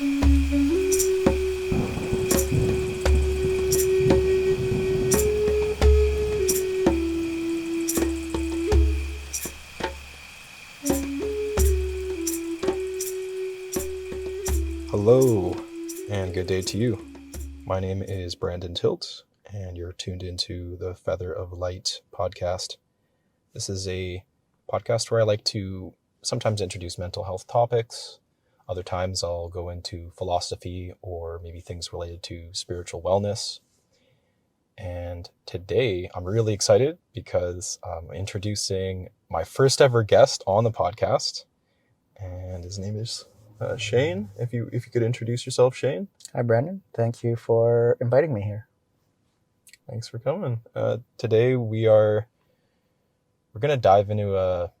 Hello, and good day to you. My name is Brandon Tilt, and you're tuned into the Feather of Light podcast. This is a podcast where I like to sometimes introduce mental health topics. Other times I'll go into philosophy or maybe things related to spiritual wellness. And today I'm really excited because I'm introducing my first ever guest on the podcast, and his name is Shane. If you could introduce yourself, Shane. Hi, Brandon. Thank you for inviting me here. Thanks for coming. Today we're going to dive into a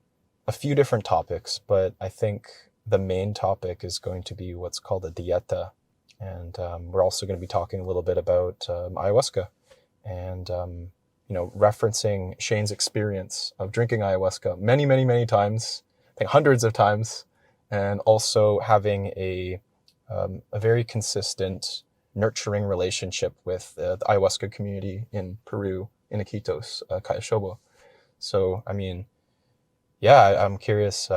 few different topics, but I think the main topic is going to be what's called a dieta. And we're also going to be talking a little bit about ayahuasca and, referencing Shane's experience of drinking ayahuasca many, many, many times, I think hundreds of times, and also having a very consistent, nurturing relationship with the ayahuasca community in Peru, in Iquitos, Cayashobo. So, I'm curious,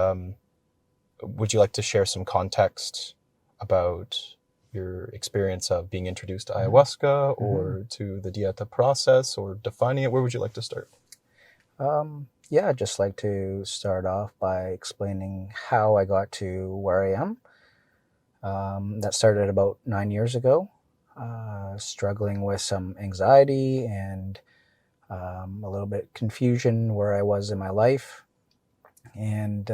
would you like to share some context about your experience of being introduced to ayahuasca or to the dieta process or defining it? Where would you like to start? I'd just like to start off by explaining how I got to where I am. That started about 9 years ago, struggling with some anxiety and a little bit confusion where I was in my life, and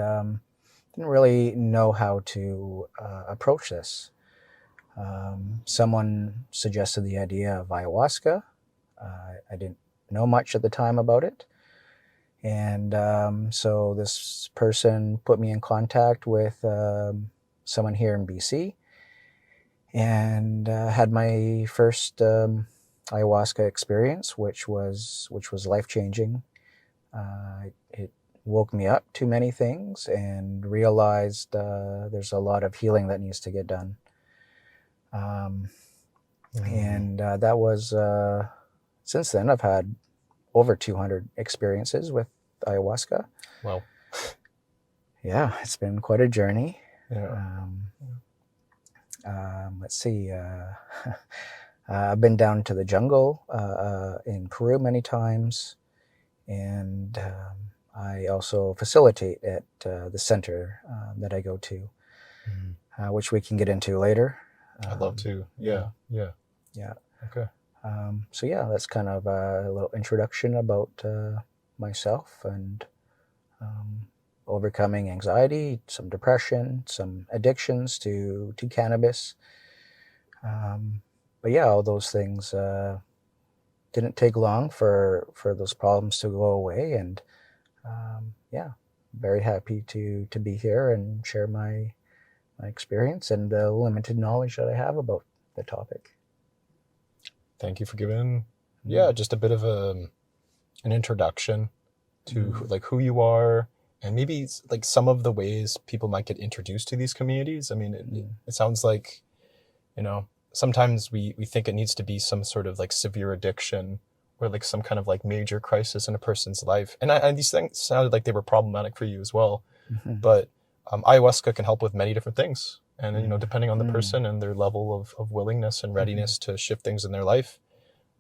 didn't really know how to approach this. Someone suggested the idea of ayahuasca. I didn't know much at the time about it. And so this person put me in contact with someone here in BC, and had my first ayahuasca experience, which was life-changing. It woke me up to many things and realized there's a lot of healing that needs to get done. And that was, since then I've had over 200 experiences with ayahuasca. Wow. Yeah, it's been quite a journey. Yeah. Let's see. I've been down to the jungle in Peru many times, and I also facilitate at the center that I go to, which we can get into later. I'd love to. Yeah. Okay. That's kind of a little introduction about myself and overcoming anxiety, some depression, some addictions to cannabis. All those things didn't take long for those problems to go away, and very happy to be here and share my experience and the limited knowledge that I have about the topic. Thank you for giving, just a bit of an introduction to who you are, and maybe like some of the ways people might get introduced to these communities. I mean, it sounds like, sometimes we think it needs to be some sort of like severe addiction or like some kind of like major crisis in a person's life. And these things sounded like they were problematic for you as well. But ayahuasca can help with many different things. And, depending on the person and their level of willingness and readiness to shift things in their life,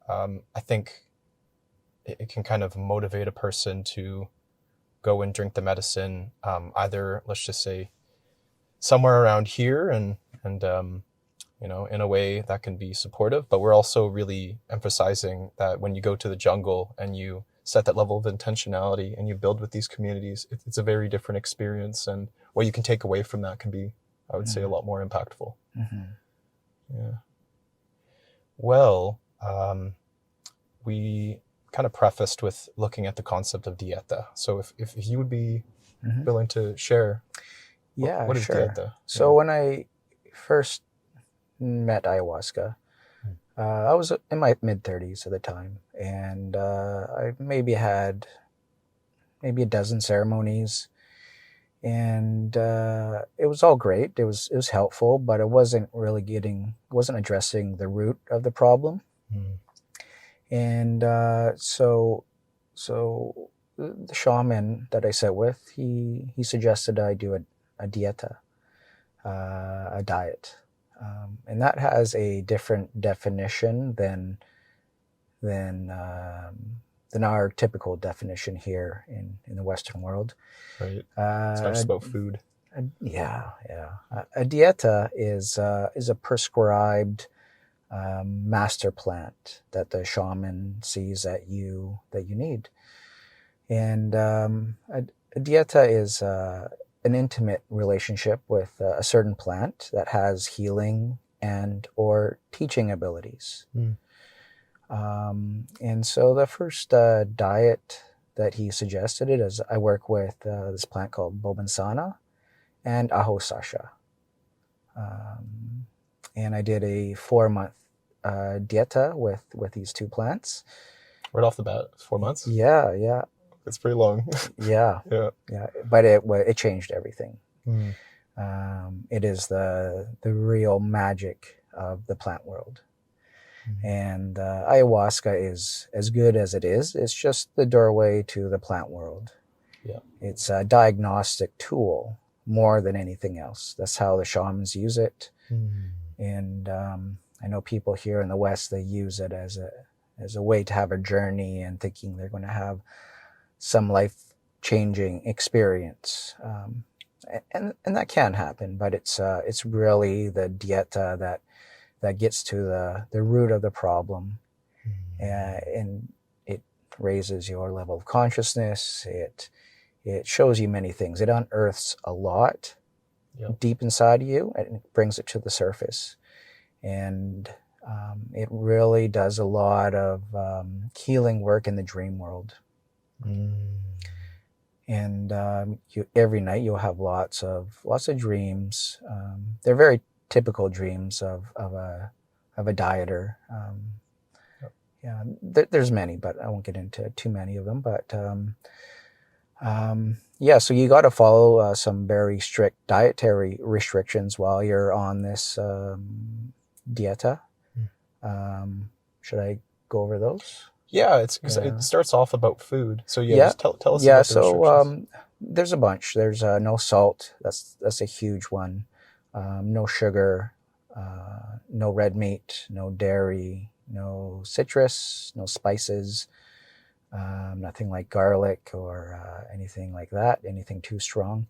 I think it can kind of motivate a person to go and drink the medicine, either, let's just say, somewhere around here and in a way that can be supportive. But we're also really emphasizing that when you go to the jungle and you set that level of intentionality and you build with these communities, it's a very different experience. And what you can take away from that can be, I would say, a lot more impactful. Yeah. Well, we kind of prefaced with looking at the concept of dieta. So if you would be willing to share, what is dieta? So when I first met ayahuasca, I was in my mid-30s at the time, and I maybe had a dozen ceremonies, And it was all great. It was helpful, but it wasn't addressing the root of the problem. And so the shaman that I sat with, he suggested I do a dieta, a diet, and that has a different definition than our typical definition here in the Western world. Right. It's not just about food. Yeah. A dieta is a prescribed master plant that the shaman sees that you need, and a dieta is an intimate relationship with a certain plant that has healing and or teaching abilities. And so the first diet that he suggested is I work with this plant called Bobansana and Aho Sasha. And I did a 4-month dieta with these two plants. Right off the bat, 4 months? Yeah. It's pretty long. Yeah. But it changed everything. It is the real magic of the plant world. And ayahuasca is as good as it is. It's just the doorway to the plant world. Yeah. It's a diagnostic tool more than anything else. That's how the shamans use it. And I know people here in the West, they use it as a way to have a journey and thinking they're going to have some life-changing experience. And that can happen, but it's really the dieta that gets to the root of the problem. And it raises your level of consciousness. It shows you many things. It unearths a lot deep inside of you, and it brings it to the surface. And it really does a lot of healing work in the dream world. And every night you'll have lots of dreams. They're very typical dreams of a dieter. There's many, but I won't get into too many of them. But so you got to follow some very strict dietary restrictions while you're on this dieta. Should I go over those? Yeah, it starts off about food. So just tell us about the restrictions. There's a bunch. There's no salt. That's a huge one. No sugar, no red meat, no dairy, no citrus, no spices, nothing like garlic or anything like that, anything too strong.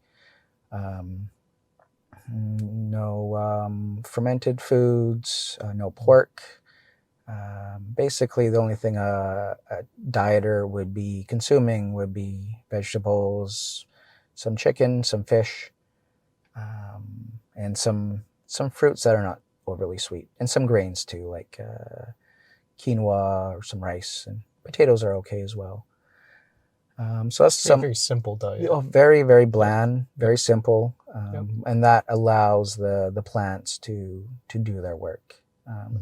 No fermented foods, no pork. Basically, the only thing a dieter would be consuming would be vegetables, some chicken, some fish, and some fruits that are not overly sweet, and some grains too, like quinoa or some rice, and potatoes are okay as well. So that's very simple diet. Very, very bland, very simple, and that allows the plants to do their work.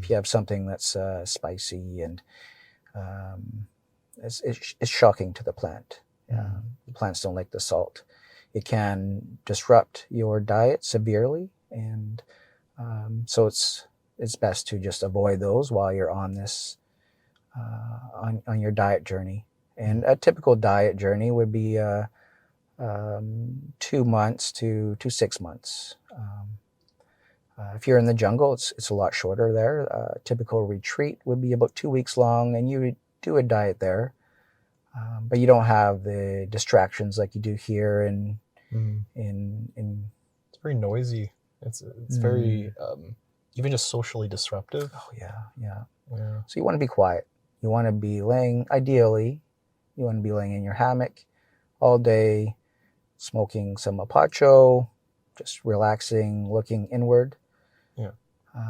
If you have something that's spicy and it's shocking to the plant. The plants don't like the salt. It can disrupt your diet severely, and so it's best to just avoid those while you're on this on your diet journey. And a typical diet journey would be 2 months to 6 months. If you're in the jungle, it's a lot shorter there. A typical retreat would be about 2 weeks long, and you do a diet there, but you don't have the distractions like you do here. It's very noisy. It's very even just socially disruptive. Oh yeah. So you want to be quiet. You want to be ideally, you want to be laying in your hammock all day, smoking some mapacho, just relaxing, looking inward.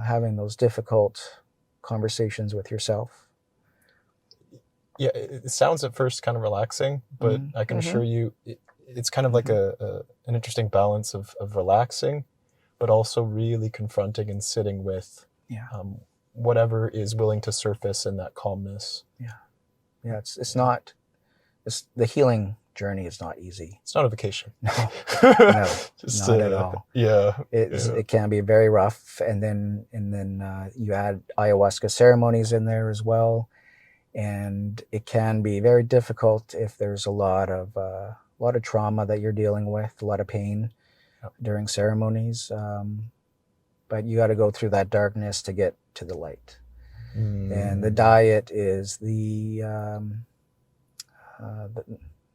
Having those difficult conversations with yourself. Yeah, it sounds at first kind of relaxing, but I can assure you it's kind of like an interesting balance of relaxing, but also really confronting and sitting with whatever is willing to surface in that calmness. It's the healing journey is not easy. It's not a vacation. No, no, Just, not at all. Yeah. It can be very rough, and then you add ayahuasca ceremonies in there as well, and it can be very difficult if there's a lot of trauma that you're dealing with, a lot of pain during ceremonies. But you got to go through that darkness to get to the light. And the diet is the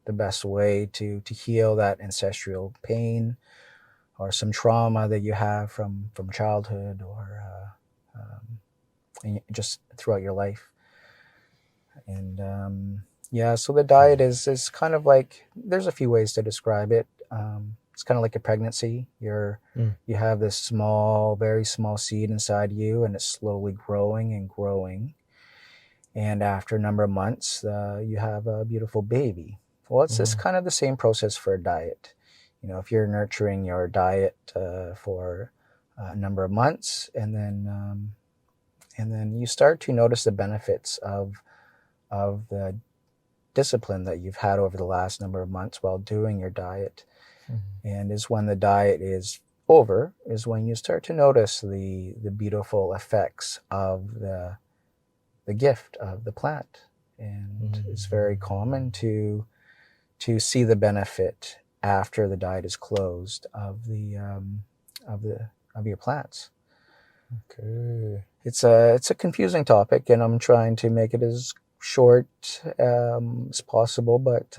best way to heal that ancestral pain or some trauma that you have from childhood or just throughout your life. And so the diet is kind of like, there's a few ways to describe it. It's kind of like a pregnancy. You have this small, very small seed inside you, and it's slowly growing and growing. And after a number of months, you have a beautiful baby. Well, it's kind of the same process for a diet. You know, if you're nurturing your diet for a number of months, and then you start to notice the benefits of the discipline that you've had over the last number of months while doing your diet. And is when the diet is over, is when you start to notice the beautiful effects of the gift of the plant. And it's very common to see the benefit after the diet is closed of your plants. Okay. It's a confusing topic, and I'm trying to make it as short as possible, but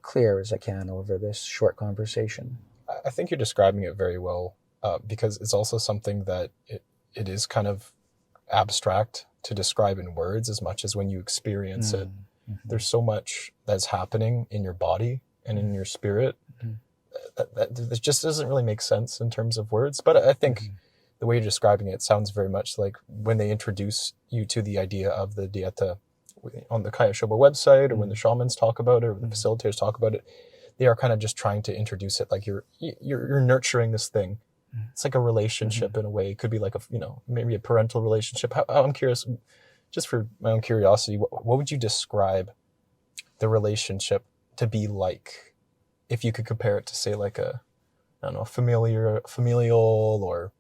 clear as I can over this short conversation. I think you're describing it very well, because it's also something that it is kind of abstract to describe in words as much as when you experience it. There's so much that's happening in your body and in your spirit that just doesn't really make sense in terms of words. But I think the way you're describing it sounds very much like when they introduce you to the idea of the dieta on the Kayashoba website, or when the shamans talk about it, or the facilitators talk about it, they are kind of just trying to introduce it like you're nurturing this thing. It's like a relationship in a way. It could be like maybe a parental relationship. I'm curious, just for my own curiosity, what would you describe the relationship to be like, if you could compare it to, say, like familial, or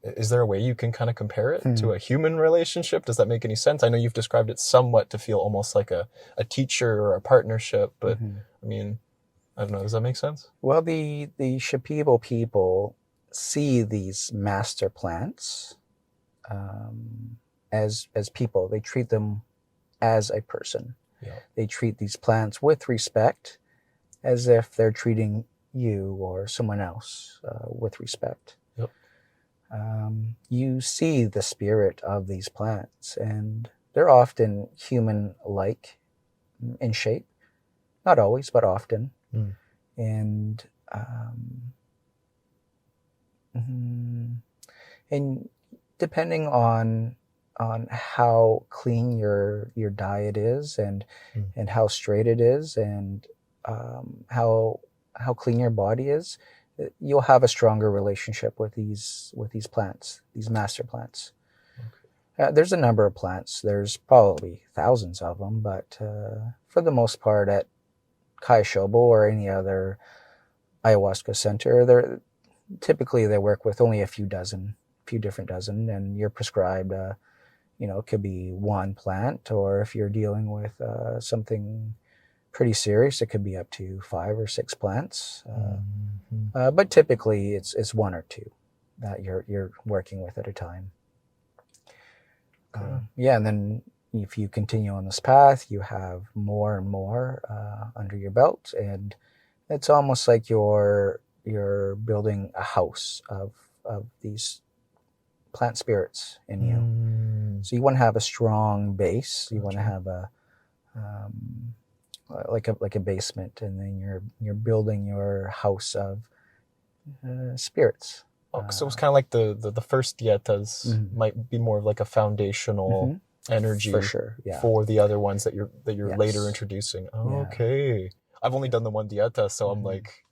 is there a way you can kind of compare it to a human relationship? Does that make any sense? I know you've described it somewhat to feel almost like a teacher or a partnership, but I mean, I don't know. Does that make sense? Well, the Shipibo people see these master plants as people. They treat them as a person. Yeah. They treat these plants with respect, as if they're treating you or someone else with respect. Yep. You see the spirit of these plants, and they're often human-like in shape. Not always, but often. And depending on how clean your diet is, and how straight it is, and how clean your body is, you'll have a stronger relationship with these plants, these master plants. Okay. There's a number of plants. There's probably thousands of them, but for the most part, at Kayashoba or any other ayahuasca center, they work with only a few different dozen, and you're prescribed, it could be one plant, or if you're dealing with something pretty serious, it could be up to 5 or 6 plants. But typically it's 1 or 2 that you're working with at a time. And then if you continue on this path, you have more and more under your belt, and it's almost like you're building a house of these plant spirits in you. So you want to have a strong base. You want to have a like a basement, and then you're building your house of spirits. So it's kind of like the first dietas might be more of like a foundational energy, for sure, for the other ones that you're Yes. later introducing. Okay. I've only done the one dieta, so I'm like,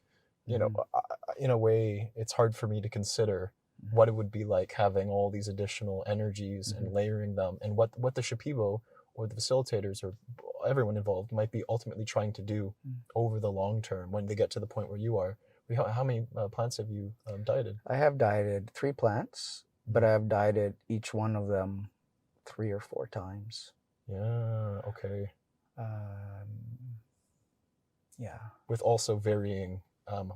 in a way, it's hard for me to consider what it would be like having all these additional energies and layering them, and what the Shipibo or the facilitators are everyone involved might be ultimately trying to do over the long term when they get to the point where you are. How many plants have you dieted? I have dieted 3 plants, but I've dieted each one of them 3 or 4 times. Yeah, okay. Yeah. With also varying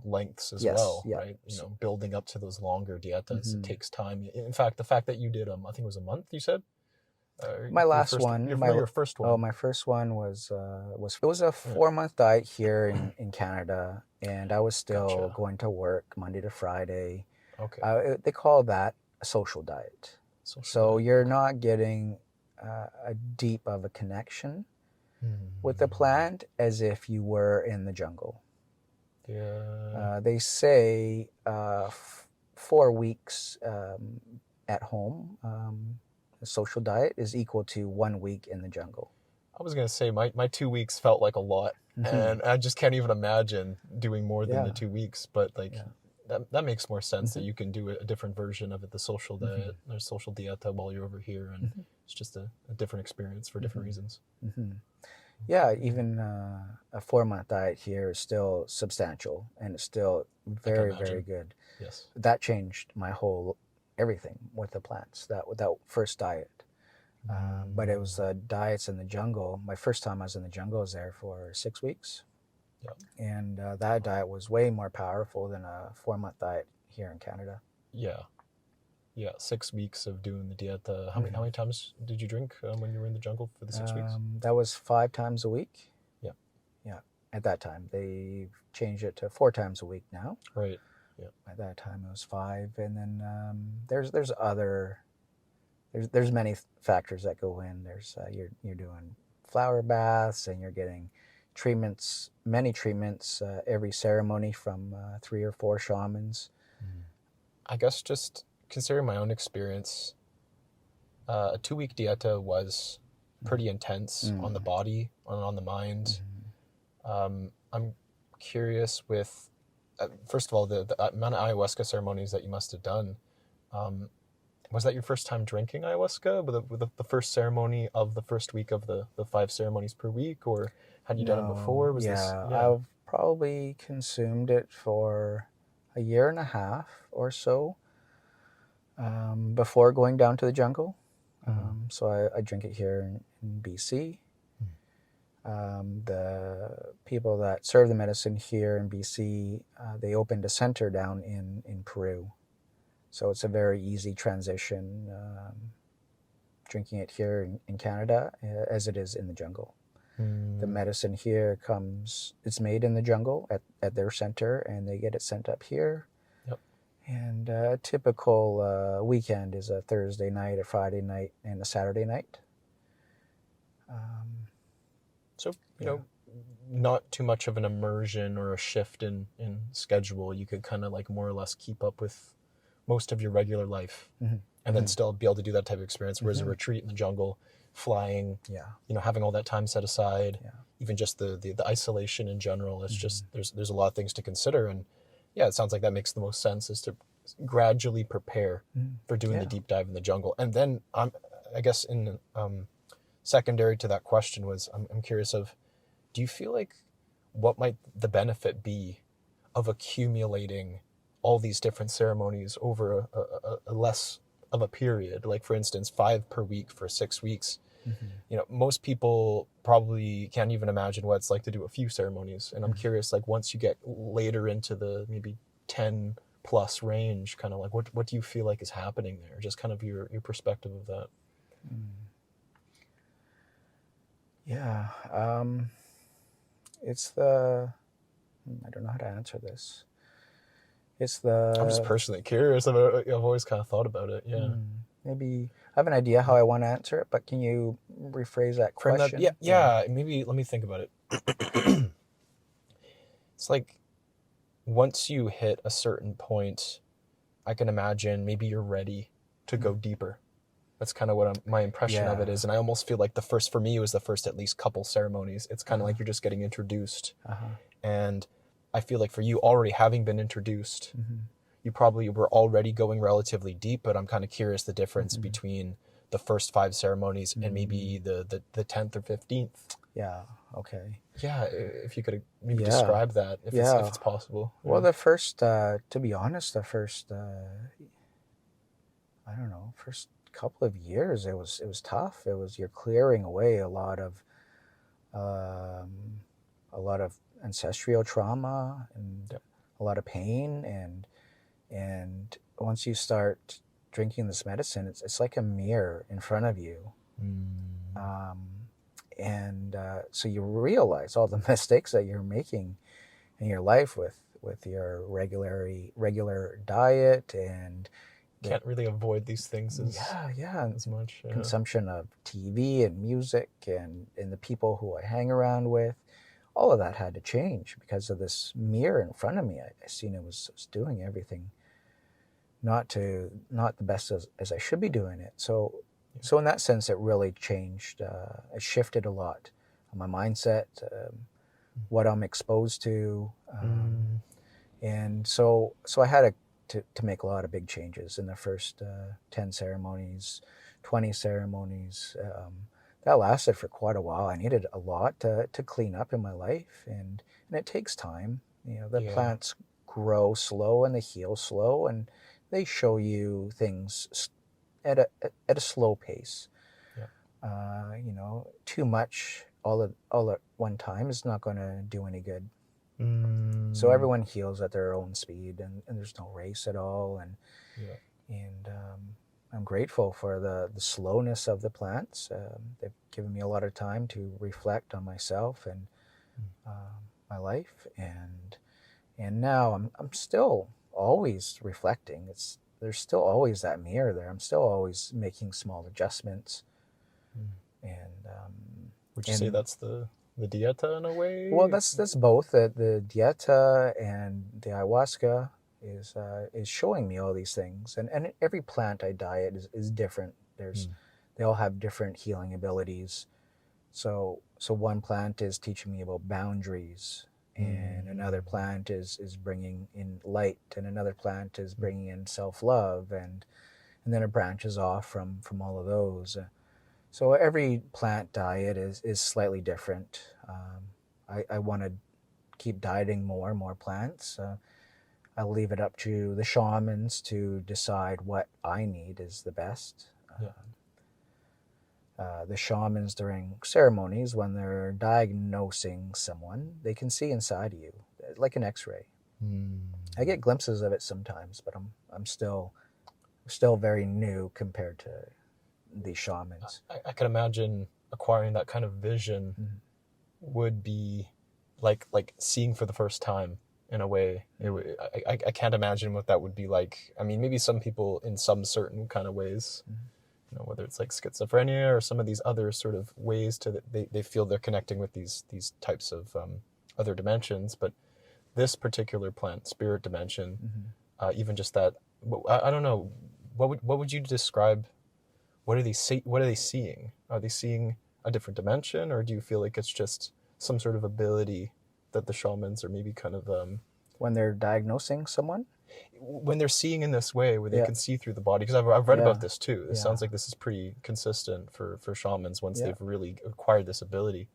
lengths as Yes, well, yeah. right? Building up to those longer dietas, it takes time. In fact, the fact that you did, I think it was a month, you said? My last first, one. Your first one. Oh, my first one was it was a 4-month diet here in Canada, and I was still Gotcha. going to work Monday to Friday. Okay. They call that a social diet. So you're not getting a deep of a connection with the plant as if you were in the jungle. Yeah. They say 4 weeks at home. A social diet is equal to 1 week in the jungle. I was going to say my 2 weeks felt like a lot, and I just can't even imagine doing more than the 2 weeks, but that makes more sense that you can do a different version of it, the social diet or social dieta while you're over here, and it's just a different experience for different reasons. Yeah, even a 4-month diet here is still substantial, and it's still very, very good. Yes. That changed my whole everything with the plants, that first diet. But it was diets in the jungle. My first time I was in the jungle, I was there for 6 weeks. Yeah. And that diet was way more powerful than a 4-month diet here in Canada. Yeah. Yeah, 6 weeks of doing the dieta. How many times did you drink when you were in the jungle for the 6 weeks? That was 5 times a week. Yeah. Yeah. At that time, they changed it to 4 times a week now. Right. Yeah. At that time, it was 5, and then there's many factors that go in. There's you're doing flower baths, and you're getting many treatments every ceremony from 3 or 4 shamans. I guess just considering my own experience, a 2-week dieta was pretty intense on the body and on the mind. I'm curious with, first of all, the amount of ayahuasca ceremonies that you must have done. Was that your first time drinking ayahuasca with the first ceremony of the first week of the 5 ceremonies per week, or had you done it before? I've probably consumed it for a year and a half or so before going down to the jungle. So I drink it here in BC. The people that serve the medicine here in BC, they opened a center down in Peru. So it's a very easy transition drinking it here in Canada as it is in the jungle. The medicine here it's made in the jungle at their center, and they get it sent up here. Yep. And a typical weekend is a Thursday night, a Friday night, and a Saturday night. So, not too much of an immersion or a shift in schedule. You could kind of like more or less keep up with most of your regular life and then still be able to do that type of experience. Whereas a retreat in the jungle, flying, having all that time set aside, even just the isolation in general, it's just, there's a lot of things to consider. And it sounds like that makes the most sense, is to gradually prepare for doing the deep dive in the jungle. And then I guess in secondary to that question was, I'm curious of, do you feel like what might the benefit be of accumulating all these different ceremonies over a less of a period? Like, for instance, 5 per week for 6 weeks. Most people probably can't even imagine what it's like to do a few ceremonies. And I'm curious, like, once you get later into the maybe 10 plus range, kind of like what do you feel like is happening there? Just kind of your perspective of that. It's I don't know how to answer this. I'm just personally curious. I've always kind of thought about it. Maybe I have an idea how I want to answer it, but can you rephrase that question? Maybe let me think about it. It's like, once you hit a certain point, I can imagine maybe you're ready to go deeper. That's kind of what my impression of it is. And I almost feel like for me, it was the first at least couple ceremonies. It's kind of like you're just getting introduced. And I feel like for you, already having been introduced, you probably were already going relatively deep, but I'm kind of curious the difference between the first 5 ceremonies and maybe the 10th or 15th. Yeah. Okay. Yeah, if you could maybe Yeah. describe that, if Yeah. it's possible. Well, the first, to be honest, the first, I don't know, first couple of years, it was tough. It was, you're clearing away um, a lot of ancestral trauma and Yep. a lot of pain, and once you start drinking this medicine, it's like a mirror in front of you. Um, and so you realize all the mistakes that you're making in your life with your regular diet and Can't really avoid these things as much. consumption of TV and music and the people who I hang around with. All of that had to change because of this mirror in front of me. I seen it was doing everything not the best as I should be doing it. So in that sense, it really changed. It shifted a lot. My mindset, what I'm exposed to, and so I had to make a lot of big changes in the first 10 ceremonies, 20 ceremonies. That lasted for quite a while. I needed a lot to clean up in my life, and it takes time. The plants grow slow and they heal slow, and they show you things at a slow pace. Too much all at one time is not going to do any good. So everyone heals at their own speed, and there's no race at all. And I'm grateful for the slowness of the plants. They've given me a lot of time to reflect on myself and my life, and now I'm still always reflecting. There's still always that mirror there. I'm still always making small adjustments. And would you say that's the dieta in a way? Well, that's both. The dieta and the ayahuasca is showing me all these things, and every plant I diet is different. They all have different healing abilities. So one plant is teaching me about boundaries, and another plant is bringing in light, and another plant is bringing in self-love, and then it branches off from all of those. So every plant diet is slightly different. I want to keep dieting more and more plants. I'll leave it up to the shamans to decide what I need is the best. The shamans during ceremonies, when they're diagnosing someone, they can see inside of you, like an X-ray. I get glimpses of it sometimes, but I'm still very new compared to these shamans. I can imagine acquiring that kind of vision would be like seeing for the first time in a way. I can't imagine what that would be like. I mean, maybe some people in some certain kind of ways, whether it's like schizophrenia or some of these other sort of ways to they feel they're connecting with these types of other dimensions. But this particular plant, spirit dimension, even just that, I don't know, what would you describe? What are they seeing? Are they seeing a different dimension, or do you feel like it's just some sort of ability that the shamans are maybe kind of when they're diagnosing someone, when they're seeing in this way where they can see through the body? Because I've read about this too. This sounds like this is pretty consistent for shamans once they've really acquired this ability.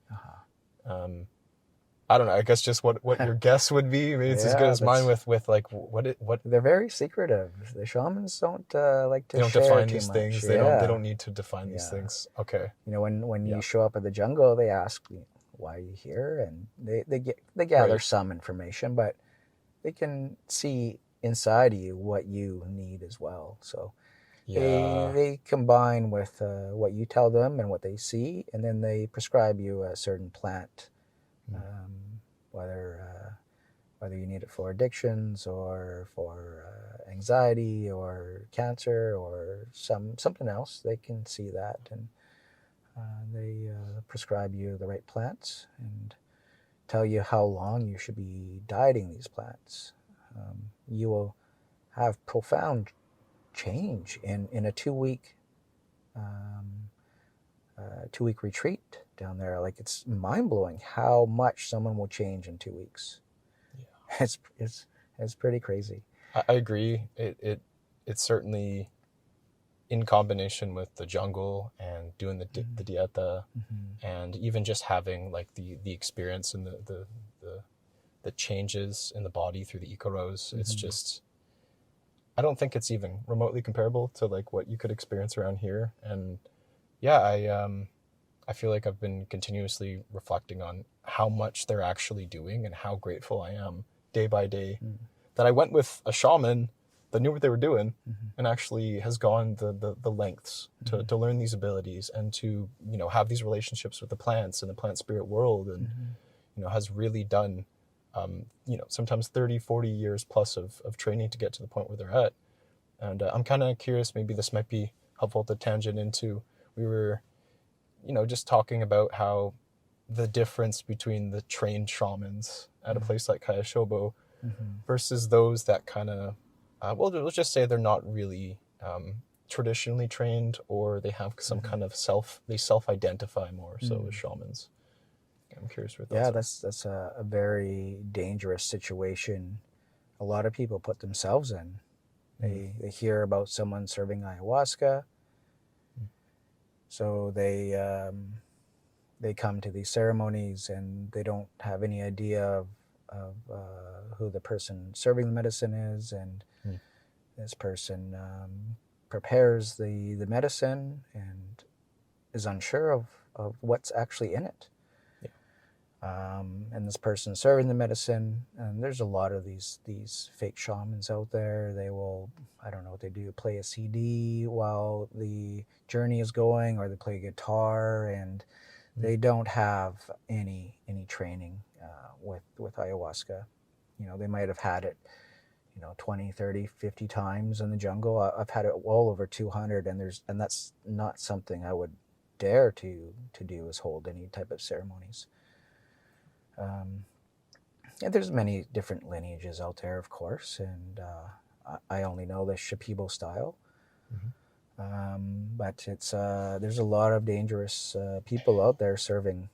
I don't know. I guess just what your guess would be. Maybe it's as good as mine with like what. They're very secretive. The shamans don't like to. They don't share define too these much. things. They don't need to define these things. Okay. When you show up at the jungle, they ask why are you here, and they gather some information, but they can see inside of you what you need as well. So they combine with what you tell them and what they see, and then they prescribe you a certain plant. Whether you need it for addictions or for anxiety or cancer or something else, they can see that, and they prescribe you the right plants and tell you how long you should be dieting these plants. You will have profound change in a 2-week retreat down there. Like, it's mind-blowing how much someone will change in 2 weeks. It's pretty crazy. I agree. It certainly in combination with the jungle and doing the dieta, and even just having like the experience and the changes in the body through the ikaros, it's just, I don't think it's even remotely comparable to like what you could experience around here. And yeah, I feel like I've been continuously reflecting on how much they're actually doing and how grateful I am day by day that I went with a shaman that knew what they were doing and actually has gone the lengths to learn these abilities and to, you know, have these relationships with the plants and the plant spirit world, and you know, has really done you know, sometimes 30, 40 years plus of training to get to the point where they're at. And I'm kind of curious, maybe this might be helpful to tangent into, we were, you know, just talking about how the difference between the trained shamans at a place like Kayashobo versus those that kind of, well, let's just say they're not really traditionally trained, or they have some kind of self-identify more so as shamans. I'm curious what Yeah, that's a very dangerous situation. A lot of people put themselves in. They hear about someone serving ayahuasca, so they come to these ceremonies and they don't have any idea of who the person serving the medicine is, and this person prepares the medicine and is unsure of what's actually in it. And this person serving the medicine, and there's a lot of these fake shamans out there. They will, I don't know what they do, play a CD while the journey is going, or they play guitar, and they don't have any training with ayahuasca. You know, they might have had it, you know, 20, 30, 50 times in the jungle. I've had it well over 200, and that's not something I would dare to do, is hold any type of ceremonies. And there's many different lineages out there, of course, and I only know the Shipibo style. But it's there's a lot of dangerous people out there serving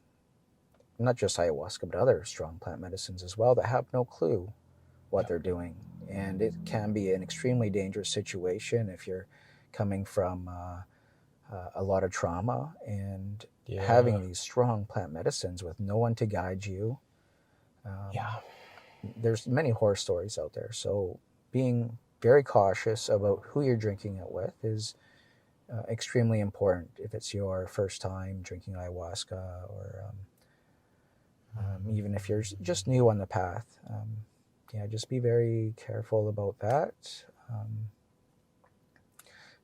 not just ayahuasca, but other strong plant medicines as well, that have no clue what they're doing. And it can be an extremely dangerous situation if you're coming from a lot of trauma and having these strong plant medicines with no one to guide you. There's many horror stories out there. So being very cautious about who you're drinking it with is extremely important if it's your first time drinking ayahuasca, or even if you're just new on the path. Just be very careful about that.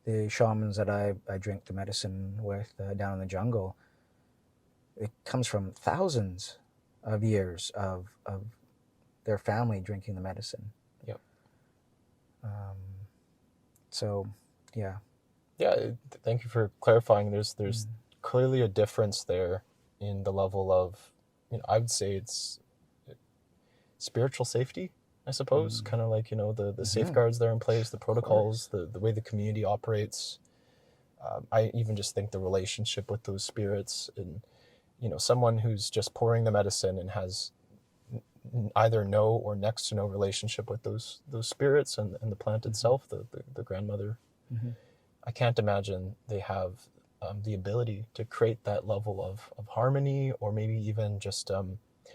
The shamans that I drink the medicine with down in the jungle, it comes from thousands of years of their family drinking the medicine. Thank you for clarifying. There's clearly a difference there in the level of, you know, I would say it's spiritual safety, I suppose, kind of like, you know, the safeguards that are in place, the protocols, the way the community operates. I even just think the relationship with those spirits, and, you know, someone who's just pouring the medicine and has either no or next to no relationship with those spirits and the plant itself, the grandmother. I can't imagine they have the ability to create that level of harmony, or maybe even just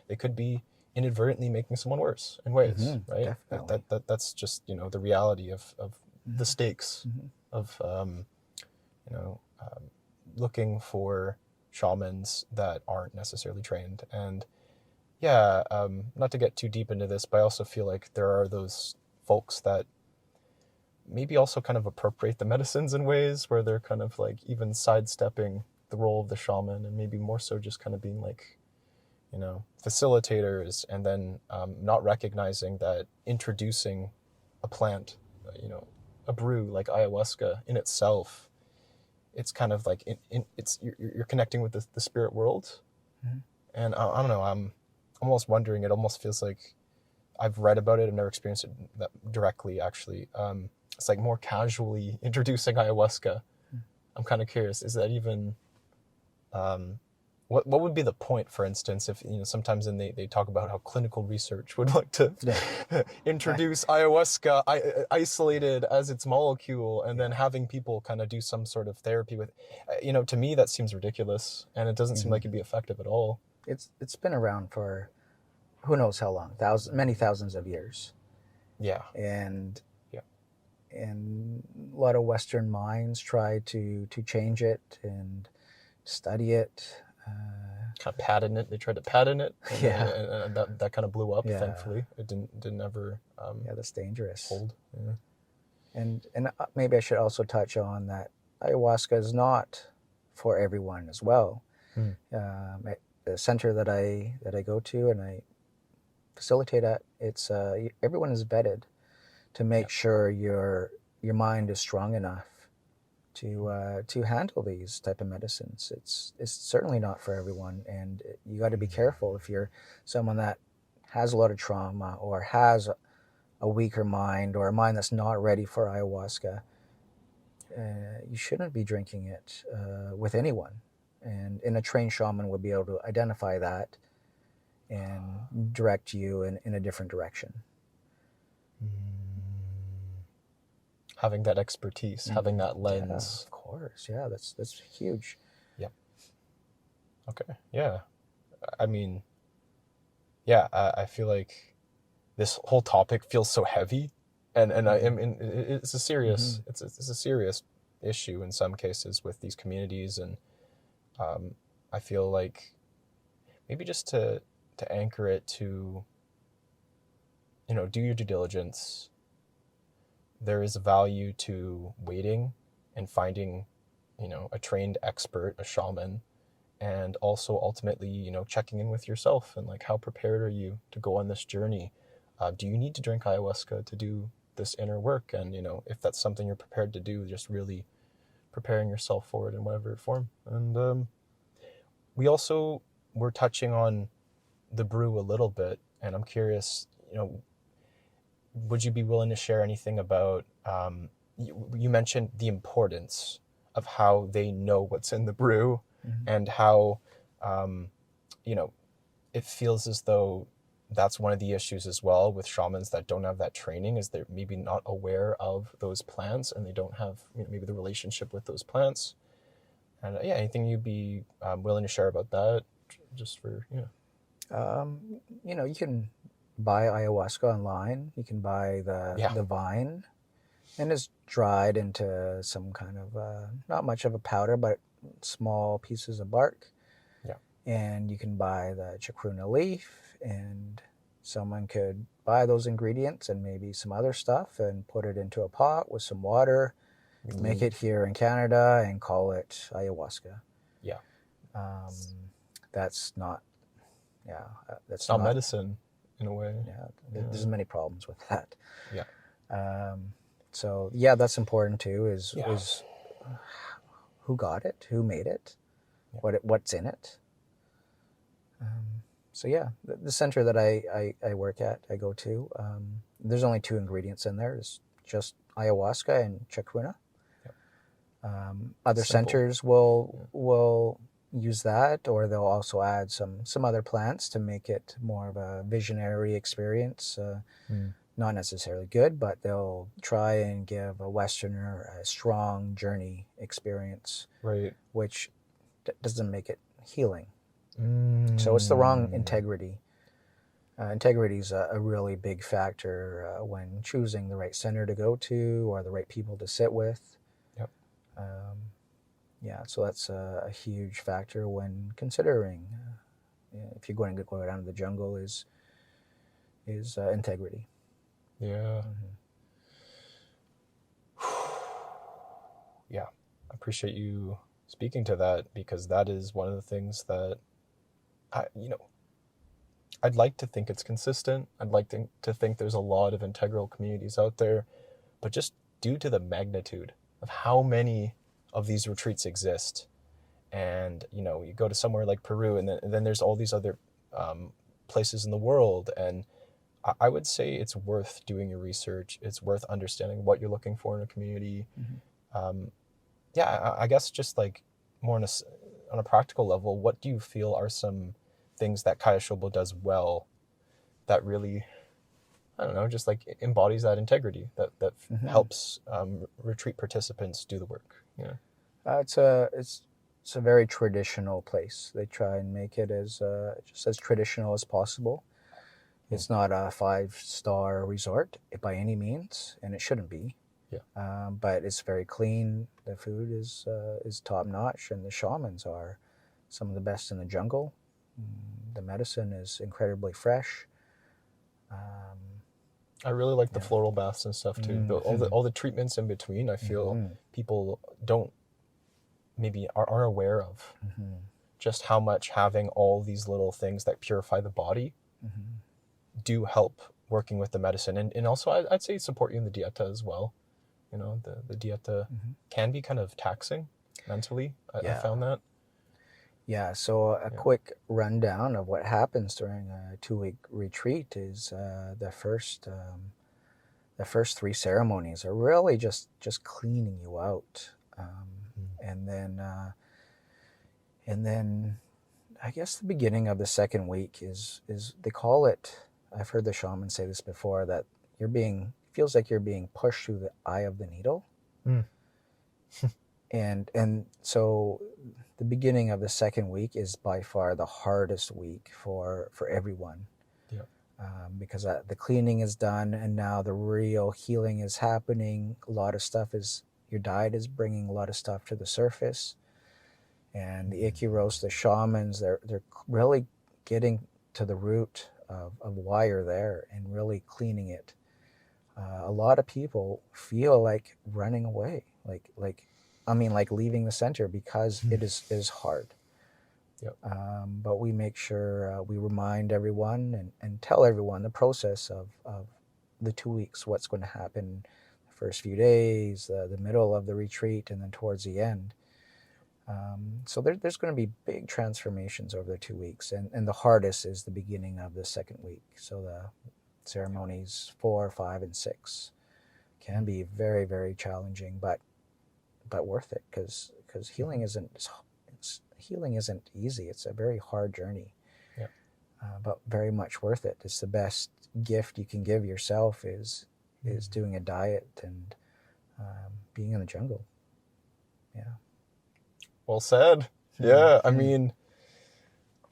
they could be inadvertently making someone worse in ways, right? That's just, you know, the reality of the stakes of looking for shamans that aren't necessarily trained. And not to get too deep into this, but I also feel like there are those folks that maybe also kind of appropriate the medicines in ways where they're kind of like even sidestepping the role of the shaman, and maybe more so just kind of being like, you know, facilitators, and then not recognizing that introducing a plant, you know, a brew like ayahuasca in itself, it's kind of like you're connecting with the spirit world. And I don't know, I'm almost wondering, it almost feels like I've read about it, I've never experienced it that directly actually. It's like more casually introducing ayahuasca. I'm kind of curious, is that even what would be the point, for instance, if, sometimes they talk about how clinical research would like to introduce ayahuasca isolated as its molecule, and then having people kind of do some sort of therapy with, to me that seems ridiculous, and it doesn't seem like it'd be effective at all. It's been around for who knows how long, many thousands of years. Yeah. And a lot of Western minds try to change it and study it. Kind of patent it. They tried to patent it. And that kind of blew up. Yeah. Thankfully, it didn't ever. That's dangerous. Hold. Yeah. And maybe I should also touch on that ayahuasca is not for everyone as well. At the center that I go to and I facilitate at, it's everyone is vetted to make sure your mind is strong enough to handle these type of medicines. It's certainly not for everyone, and you got to be careful if you're someone that has a lot of trauma or has a weaker mind or a mind that's not ready for ayahuasca. You shouldn't be drinking it with anyone, and a trained shaman would be able to identify that and direct you in a different direction. Having that expertise, having that lens. Yeah, of course. Yeah, that's huge. Yep. Okay. Yeah. I mean, yeah, I feel like this whole topic feels so heavy, and it's a serious it's a serious issue in some cases with these communities, and I feel like maybe just to anchor it to, do your due diligence. There is a value to waiting and finding, a trained expert, a shaman, and also ultimately, checking in with yourself and like, how prepared are you to go on this journey? Do you need to drink ayahuasca to do this inner work? And, if that's something you're prepared to do, just really preparing yourself for it in whatever form. And we also were touching on the brew a little bit, and I'm curious, would you be willing to share anything about, you mentioned the importance of how they know what's in the brew, and how, it feels as though that's one of the issues as well with shamans that don't have that training, is they're maybe not aware of those plants, and they don't have maybe the relationship with those plants. And anything you'd be willing to share about that, just for, you can buy ayahuasca online. You can buy the vine, and it's dried into some kind of not much of a powder, but small pieces of bark. Yeah. And you can buy the chacruna leaf, and someone could buy those ingredients and maybe some other stuff and put it into a pot with some water, make it here in Canada, and call it ayahuasca. Yeah. That's not. Yeah, that's not medicine. In a way. Yeah, there's many problems with that. Yeah. So yeah, that's important too. Is who got it, who made it, what's in it. So yeah, the center that I work at, I go to. There's only 2 ingredients in there. It's just ayahuasca and chacruna. Yep. Other centers will use that, or they'll also add some other plants to make it more of a visionary experience. Not necessarily good, but they'll try and give a Westerner a strong journey experience, right? Which doesn't make it healing. So it's the wrong integrity. Integrity is a really big factor when choosing the right center to go to or the right people to sit with. Yep. Yeah, so that's a huge factor when considering if you're going to go down to the jungle is integrity. Yeah. Yeah, I appreciate you speaking to that, because that is one of the things that I'd like to think it's consistent. I'd like to think there's a lot of integral communities out there, but just due to the magnitude of how many of these retreats exist, and you go to somewhere like Peru, and then there's all these other places in the world, and I would say it's worth doing your research. It's worth understanding what you're looking for in a community. I guess just like more on on a practical level, what do you feel are some things that Kaya does well that really, I don't know, just like embodies that integrity that helps retreat participants do the work? Yeah. It's a very traditional place. They try and make it as just as traditional as possible. It's not a 5-star resort by any means, and it shouldn't be. Yeah. But it's very clean. The food is top notch, and the shamans are some of the best in the jungle. The medicine is incredibly fresh. I really like the floral baths and stuff too. All the treatments in between, I feel people aren't aware of just how much having all these little things that purify the body do help working with the medicine. And also I'd say support you in the dieta as well. You know, the dieta can be kind of taxing mentally. I found that. Yeah, so a quick rundown of what happens during a 2-week retreat is the first 3 ceremonies are really just cleaning you out, and then I guess the beginning of the second week is they call it. I've heard the shaman say this before, that feels like you're being pushed through the eye of the needle, and so. The beginning of the second week is by far the hardest week for everyone, because the cleaning is done, and now the real healing is happening. A lot of stuff your diet is bringing a lot of stuff to the surface, and the Ikiros, the shamans, they're really getting to the root of why you're there and really cleaning it. A lot of people feel like running away, like leaving the center, because it is hard. Yep. But we make sure we remind everyone and tell everyone the process of the 2 weeks, what's going to happen the first few days, the middle of the retreat, and then towards the end. So there's going to be big transformations over the 2 weeks, and the hardest is the beginning of the second week. So the ceremonies 4, 5, and 6 can be very, very challenging, but worth it, because healing isn't easy. It's a very hard journey, but very much worth it. It's the best gift you can give yourself is doing a diet and being in the jungle. Yeah. Well said. Yeah, I mean,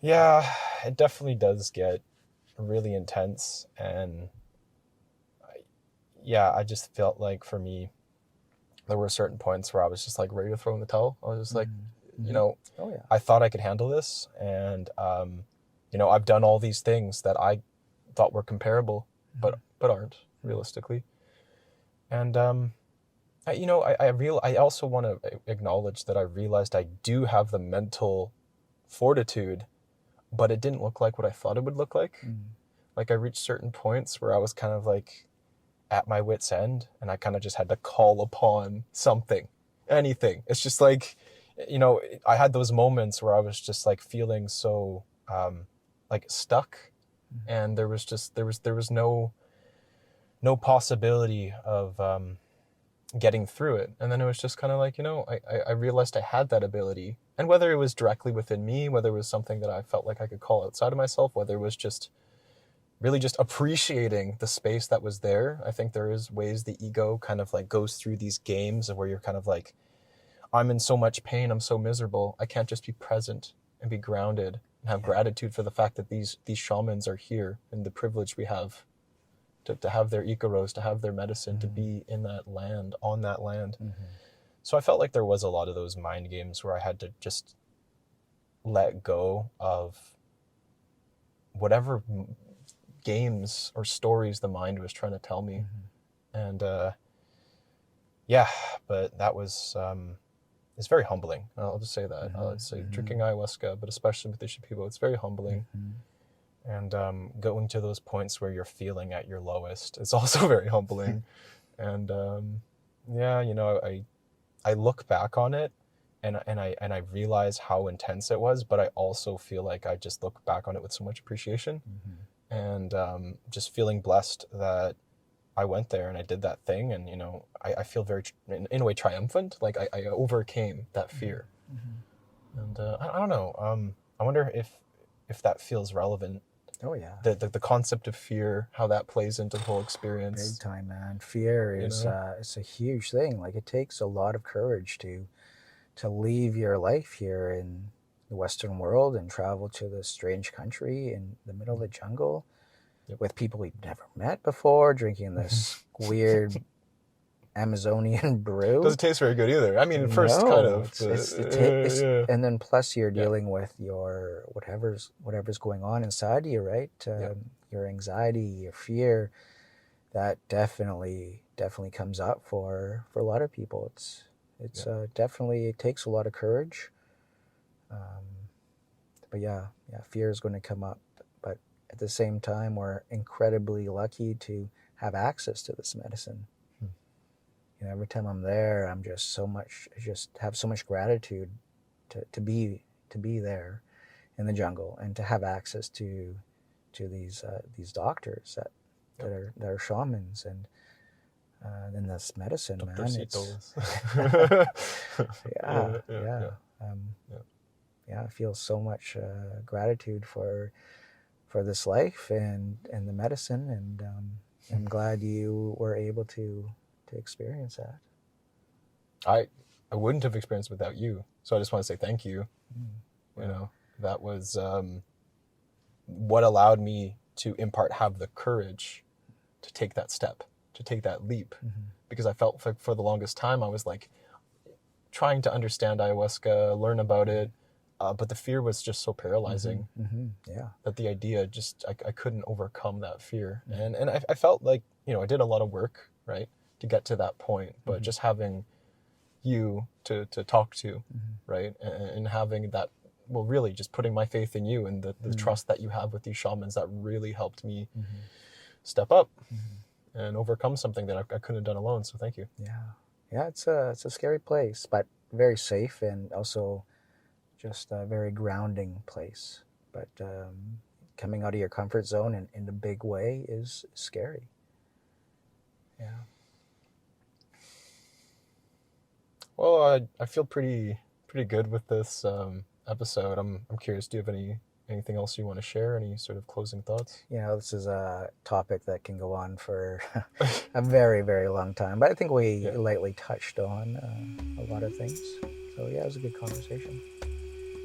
it definitely does get really intense, and I just felt like for me, there were certain points where I was just like ready to throw in the towel. I was just like, you know, I thought I could handle this. And, you know, I've done all these things that I thought were comparable, but aren't realistically. And, I also want to acknowledge that I realized I do have the mental fortitude, but it didn't look like what I thought it would look like. Like I reached certain points where I was kind of like, at my wit's end, and I kind of just had to call upon something, anything. It's just like, you know, I had those moments where I was just like feeling so like stuck, and there was no possibility of getting through it. And then it was just kind of like, you know, I realized I had that ability, and whether it was directly within me, whether it was something that I felt like I could call outside of myself, whether it was just really just appreciating the space that was there. I think there is ways the ego kind of like goes through these games of where you're kind of like, I'm in so much pain, I'm so miserable, I can't just be present and be grounded and have gratitude for the fact that these shamans are here, and the privilege we have to have their ikaros, to have their medicine, to be in that land, on that land. So I felt like there was a lot of those mind games where I had to just let go of whatever games or stories the mind was trying to tell me. And but that was it's very humbling. I'll just say that. I'll say drinking ayahuasca, but especially with the Shipibo, it's very humbling. And going to those points where you're feeling at your lowest, it's also very humbling. And you know, I look back on it and I realize how intense it was, but I also feel like I just look back on it with so much appreciation. And just feeling blessed that I went there and I did that thing. And, you know, I feel very, in a way, triumphant. Like I overcame that fear. And I don't know. I wonder if that feels relevant. Oh yeah. The concept of fear, how that plays into the whole experience. Big time, man. Fear is it's a huge thing. Like, it takes a lot of courage to leave your life here in the Western world and travel to this strange country in the middle of the jungle with people we've never met before, drinking this weird Amazonian brew. Doesn't taste very good either. I mean, first kind of. And then plus you're dealing with your whatever's going on inside you, right? Your anxiety, your fear, that definitely comes up for a lot of people. It's definitely, it takes a lot of courage. But fear is going to come up. But at the same time, we're incredibly lucky to have access to this medicine. You know, every time I'm there, I'm just have so much gratitude to be there in the jungle and to have access to these doctors that are shamans and then this medicine, man. I feel so much gratitude for this life and the medicine, and I'm glad you were able to experience that. I wouldn't have experienced without you, so I just want to say thank you. You know, that was what allowed me to in part have the courage to take that step, to take that leap, because I felt like for the longest time I was like trying to understand ayahuasca, learn about it, but the fear was just so paralyzing that the idea just I couldn't overcome that fear. And I felt like, you know, I did a lot of work, right, to get to that point, but just having you to talk to, right, and having that, well, really just putting my faith in you and the trust that you have with these shamans, that really helped me step up and overcome something that I couldn't have done alone. So thank you. Yeah, it's a scary place, but very safe, and also just a very grounding place. But coming out of your comfort zone in a big way is scary. Yeah. Well, I feel pretty good with this episode. I'm curious, do you have anything else you want to share? Any sort of closing thoughts? You know, this is a topic that can go on for a very, very long time, but I think we lightly touched on a lot of things. So yeah, it was a good conversation.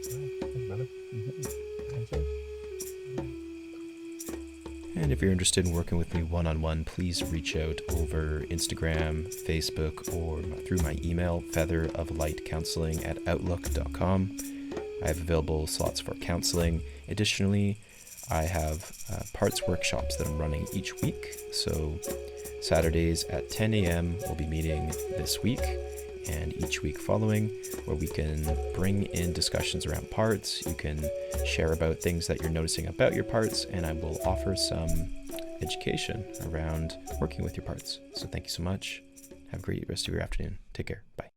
Thank you, brother. Thank you. And if you're interested in working with me one-on-one, please reach out over Instagram, Facebook, or through my email, featheroflightcounseling@outlook.com. I have available slots for counseling. Additionally, I have parts workshops that I'm running each week. So Saturdays at 10 a.m. we'll be meeting this week and each week following, where we can bring in discussions around parts. You can share about things that you're noticing about your parts, and I will offer some education around working with your parts. So thank you so much. Have a great rest of your afternoon. Take care. Bye.